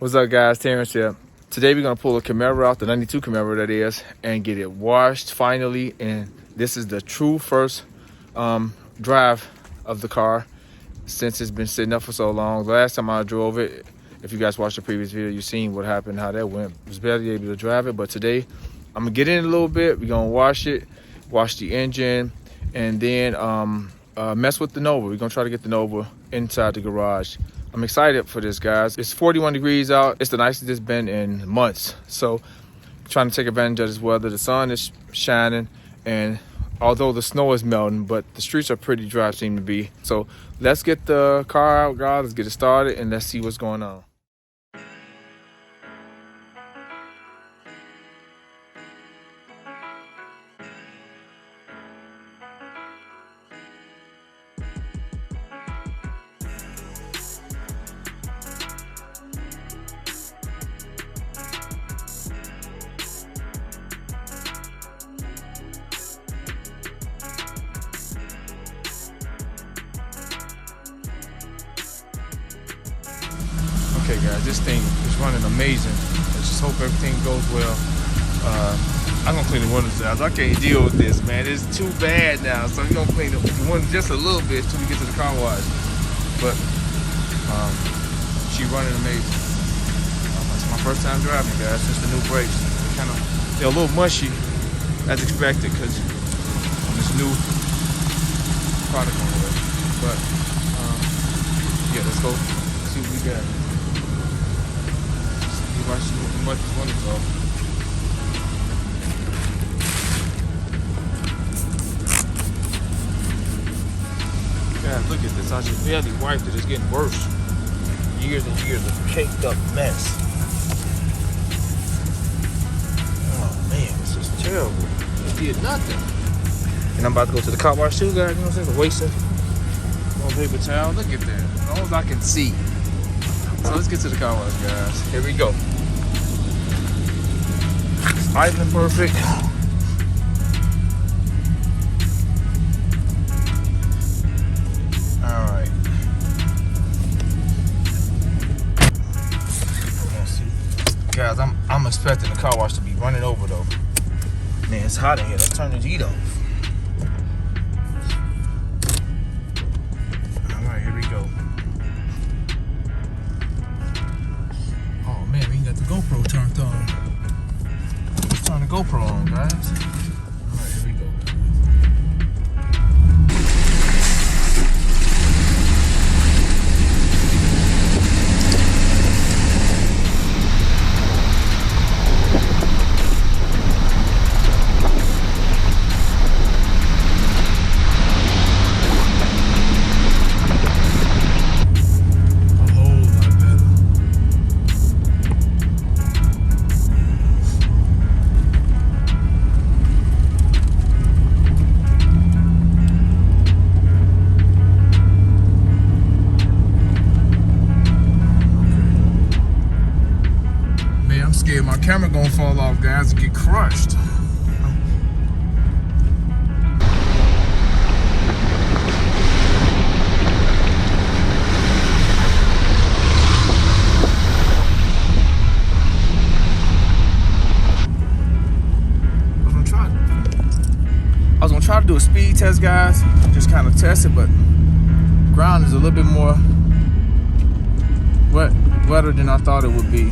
What's up, guys? Terrence here. Today we're gonna pull a Camaro out, the 92 Camaro that is, and get it washed finally. And this is the true first drive of the car since it's been sitting up for so long. The last time I drove it, if you guys watched the previous video, you've seen what happened, how that went. I was barely able to drive it, but today I'm gonna get in a little bit. We're gonna wash it, wash the engine, and then mess with the Nova. We're gonna try to get the Nova inside the garage. I'm excited for this, guys. It's 41 degrees out. It's the nicest it's been in months. So trying to take advantage of this weather. The sun is shining, and although the snow is melting, but the streets are pretty dry, seem to be. So let's get the car out, guys. Let's get it started, and let's see what's going on. Okay, guys, this thing is running amazing. Let's just hope everything goes well. I'm gonna clean the windows out. I can't deal with this, man. It's too bad now. So we're gonna clean the windows just a little bit till we get to the car wash. But she's running amazing. It's my first time driving, guys, since the new brakes. They're a little mushy, as expected, because this new product on the way. But yeah, let's go see what we got. Watch as much as one is off. God, look at this. I just barely wiped it. It's getting worse. Years and years of caked up mess. Oh man, this is terrible. It did nothing. And I'm about to go to the car wash too, guys. You know what I'm saying? Wasting one paper towel. Look at that. As long as I can see. So let's get to the car wash, guys. Here we go. Idling perfect. All right. Let's see. Guys, I'm expecting the car wash to be running over though. Man, it's hot in here. Let's turn the heat off. All right, here we go. Oh man, we got the GoPro turned on. Turn the GoPro on, guys. All right, here we go. My camera gonna fall off, guys, and get crushed. I was gonna try to do a speed test, guys, just kind of test it, but ground is a little bit more wetter than I thought it would be.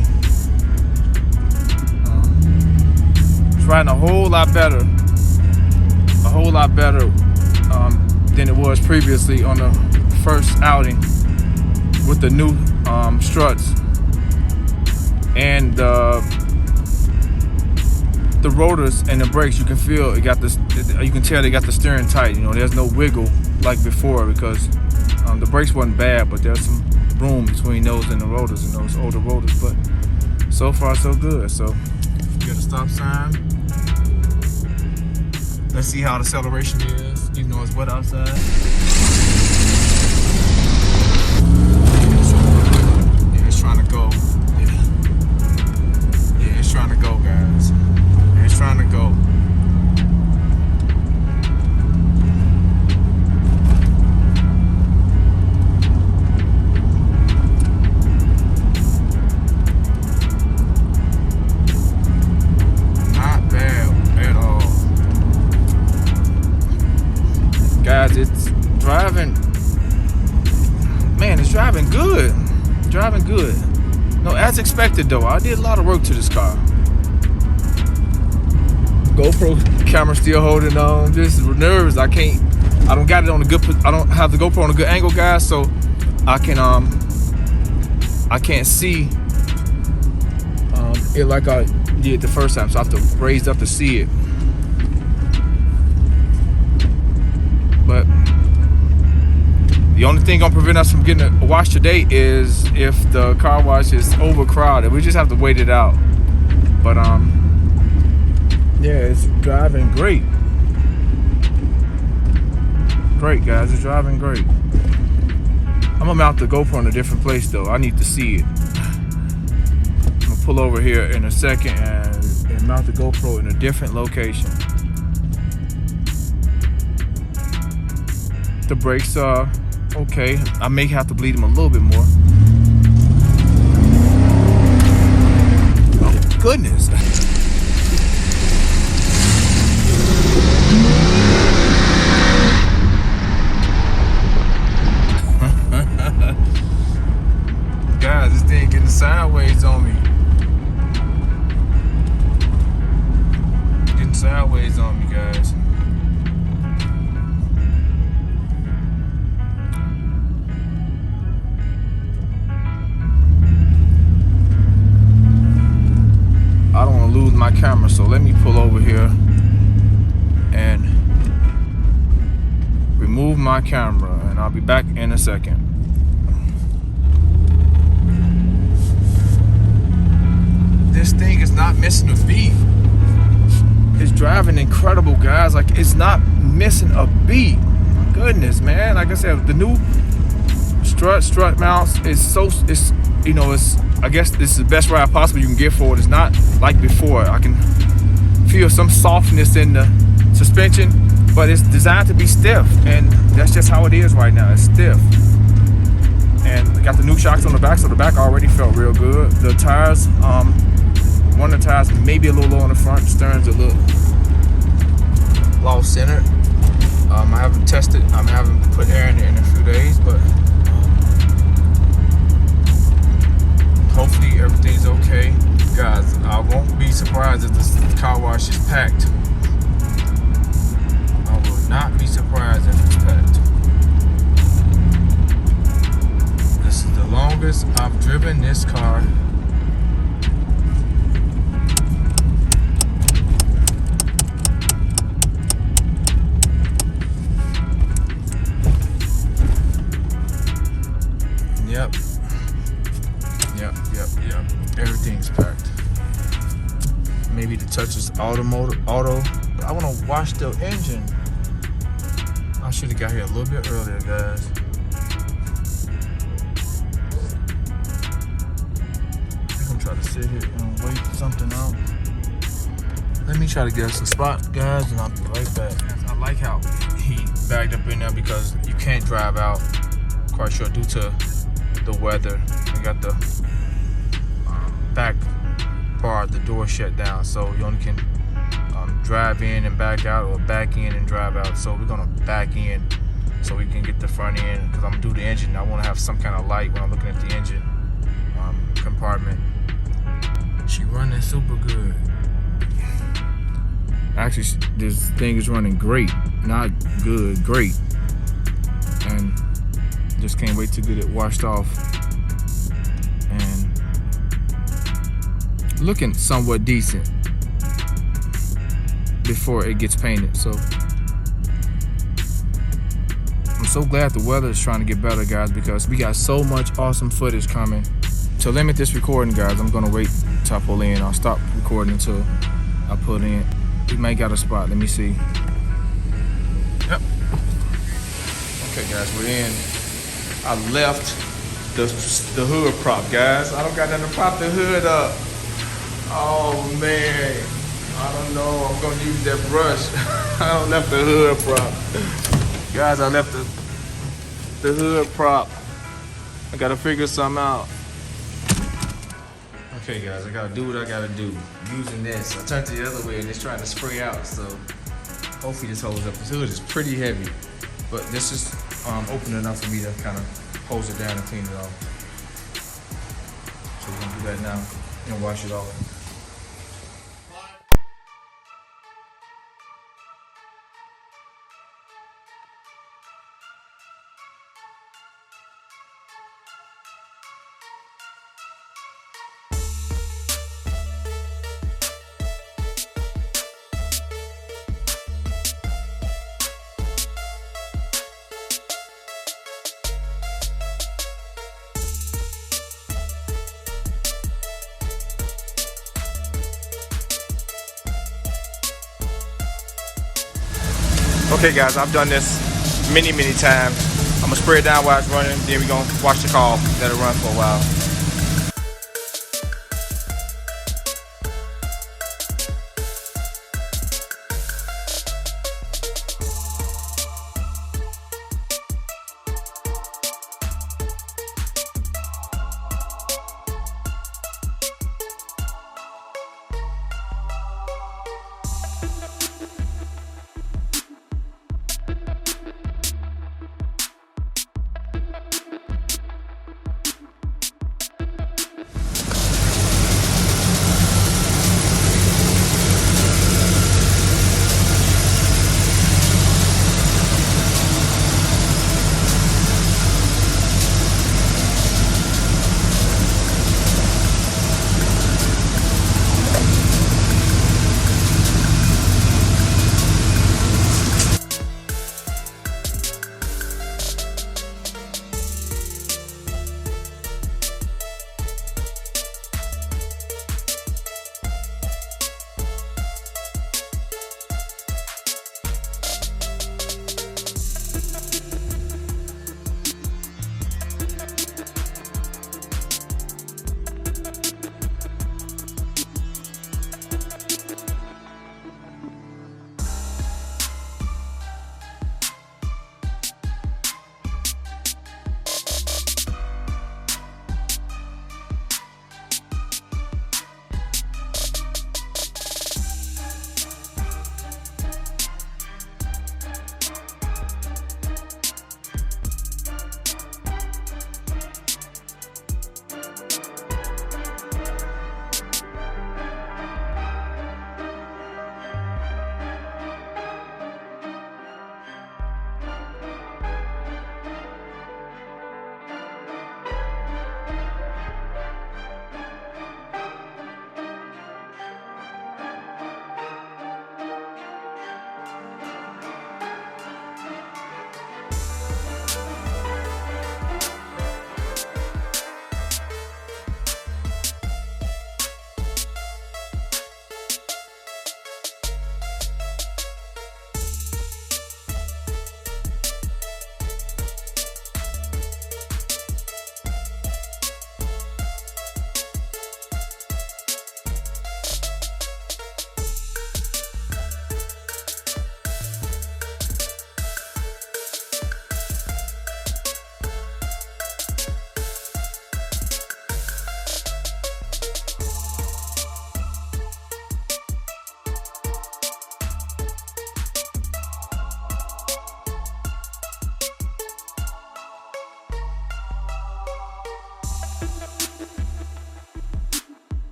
Riding a whole lot better than it was previously on the first outing with the new struts and the rotors and the brakes. You can feel it got this. You can tell they got the steering tight. You know, there's no wiggle like before because the brakes wasn't bad, but there's some room between those and the rotors and those older rotors. But so far so good. So get a stop sign. Let's see how the acceleration is, even though it's wet outside. Yeah, it's trying to go. Yeah, it's trying to go, guys. It's trying to go. driving good. No, as expected though. I did a lot of work to this car. GoPro camera still holding on. Just nervous. I don't got it on a good. I don't have the GoPro on a good angle, guys. So I can't see it like I did the first time. So I have to raise up to see it. But the only thing gonna prevent us from getting a wash today is if the car wash is overcrowded. We just have to wait it out. But yeah, it's driving great. Great, guys, it's driving great. I'm gonna mount the GoPro in a different place though. I need to see it. I'm gonna pull over here in a second and mount the GoPro in a different location. The brakes are okay. I may have to bleed them a little bit more. Oh goodness. Guys, this thing getting sideways on me. Getting sideways on me, guys. I don't want to lose my camera, so let me pull over here and remove my camera, and I'll be back in a second. This thing is not missing a beat. It's driving incredible, guys. Like, it's not missing a beat. My goodness, man. Like I said, the new strut mounts is so, it's, you know, it's, I guess this is the best ride possible you can get for it. It's not like before. I can feel some softness in the suspension, but it's designed to be stiff, and that's just how it is right now. It's stiff. And I got the new shocks on the back, so the back already felt real good. The tires, one of the tires maybe a little low on the front. The stern's a little off center. I haven't tested. I haven't put air in it in a few days, but hopefully everything's okay. Guys, I won't be surprised if this car wash is packed. I will not be surprised if it's packed. This is the longest I've driven this car. Yep. Everything's packed. Maybe the touch is auto, but I want to wash the engine. I should have got here a little bit earlier, guys. I think I'm trying to sit here and wait something out. Let me try to get us a spot, guys, and I'll be right back. I like how he bagged up in there because you can't drive out, quite sure, due to the weather. We got the back part, the door shut down, so you only can drive in and back out, or back in and drive out. So we're gonna back in so we can get the front end, because I'm gonna do the engine. I want to have some kind of light when I'm looking at the engine compartment. She running super good. Actually, this thing is running great, not good, great, and just can't wait to get it washed off and looking somewhat decent before it gets painted. So I'm so glad the weather is trying to get better, guys, because we got so much awesome footage coming. To limit this recording, guys, I'm gonna wait till I pull in. I'll stop recording until I pull in. We may got a spot. Let me see. Yep. Okay, guys, we're in. I left the hood prop, guys. I don't got nothing to prop the hood up. Oh man, I don't know. I'm gonna use that brush. I left the hood prop, guys. I left the hood prop. I gotta figure something out. Okay, guys, I gotta do what I gotta do. Using this, I turned it the other way and it's trying to spray out. So hopefully this holds up. This hood is pretty heavy, but this is open enough for me to kind of hose it down and clean it off. that now and wash it off. Okay guys, I've done this many times. I'm gonna spray it down while it's running, then we're gonna wash the car, let it run for a while.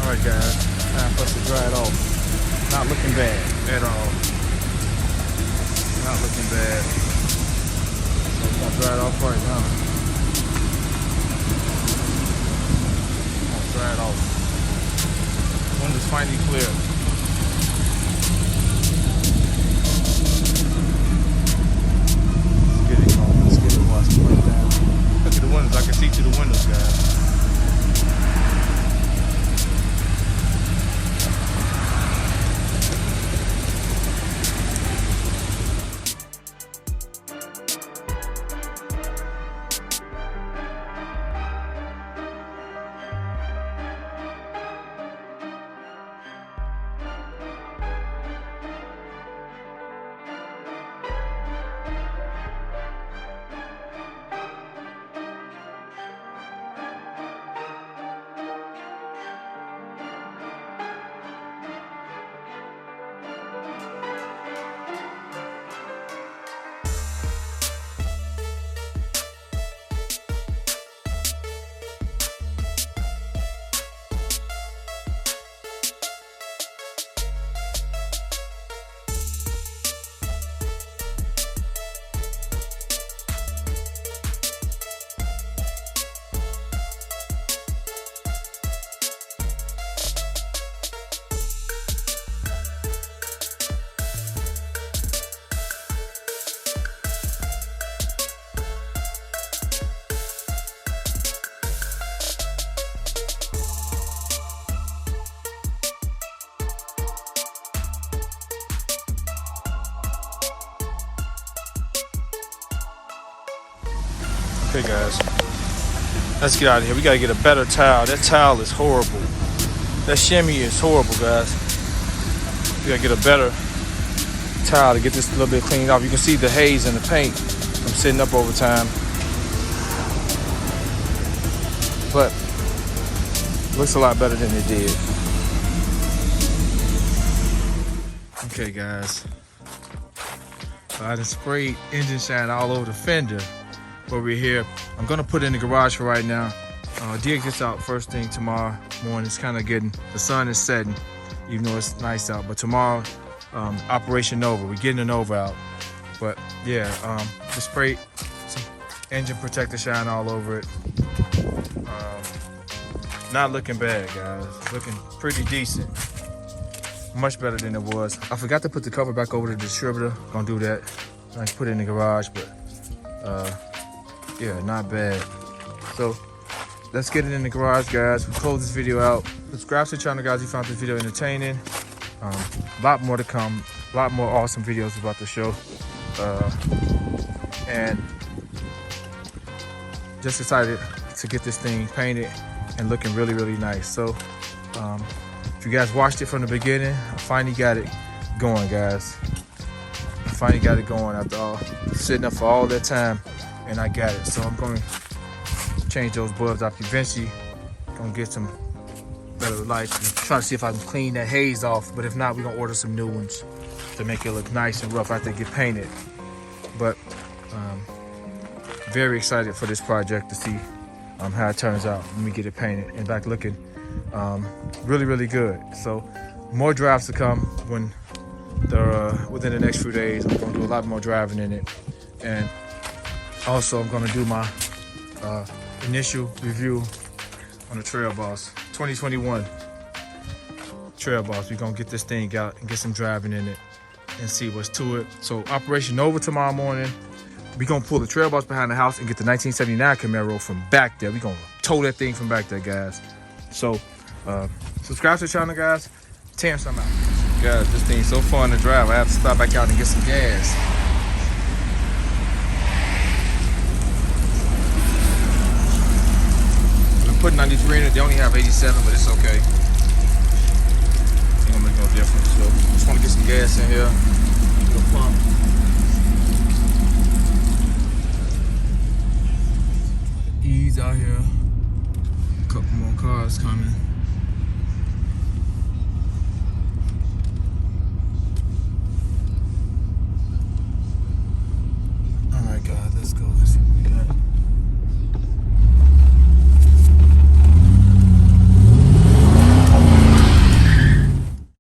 Alright guys, time for us to dry it off. Not looking bad at all. Not looking bad. So I'm gonna dry it off right now. I'm gonna dry it off. Window's finally clear. Let's get it going. Let's get it washed right down. Look at the windows. I can see through the windows, guys. Okay, guys, let's get out of here. We gotta get a better towel. That towel is horrible. That shimmy is horrible, guys. We gotta get a better towel to get this a little bit cleaned off. You can see the haze in the paint from sitting up over time, but looks a lot better than it did. Okay, guys, I done sprayed engine shine all over the fender over here. I'm gonna put it in the garage for right now. Dia gets out first thing tomorrow morning. It's kind of getting, the sun is setting, even though it's nice out. But tomorrow, Operation Nova, we're getting a Nova out. But yeah, just sprayed some engine protector shine all over it. Not looking bad, guys. Looking pretty decent. Much better than it was. I forgot to put the cover back over the distributor. Gonna do that. I can put it in the garage, but yeah, not bad. So let's get it in the garage, guys. We'll close this video out. Subscribe to the channel, guys. You found this video entertaining. A lot more to come. A lot more awesome videos about the show. And just excited to get this thing painted and looking really, really nice. So if you guys watched it from the beginning, I finally got it going, guys. I finally got it going after all sitting up for all that time, and I got it. So I'm going to change those bulbs up eventually. Gonna get some better lights and try to see if I can clean that haze off. But if not, we're gonna order some new ones to make it look nice and rough after they get painted. But very excited for this project to see how it turns out when we get it painted and back looking really, really good. So more drives to come when they're within the next few days. I'm gonna do a lot more driving in it, and also I'm gonna do my initial review on the Trail Boss 2021 Trail Boss. We're gonna get this thing out and get some driving in it and see what's to it. So Operation Nova tomorrow morning. We're gonna pull the Trail Boss behind the house and get the 1979 Camaro from back there. We're gonna tow that thing from back there, guys. So subscribe to the channel, guys. Tear some out. Guys, this thing's so fun to drive. I have to stop back out and get some gas. I'm putting 93 in it. They only have 87, but it's okay. Ain't gonna make no difference. So just wanna get some gas in here. Do a pump. Ease out here. A couple more cars coming.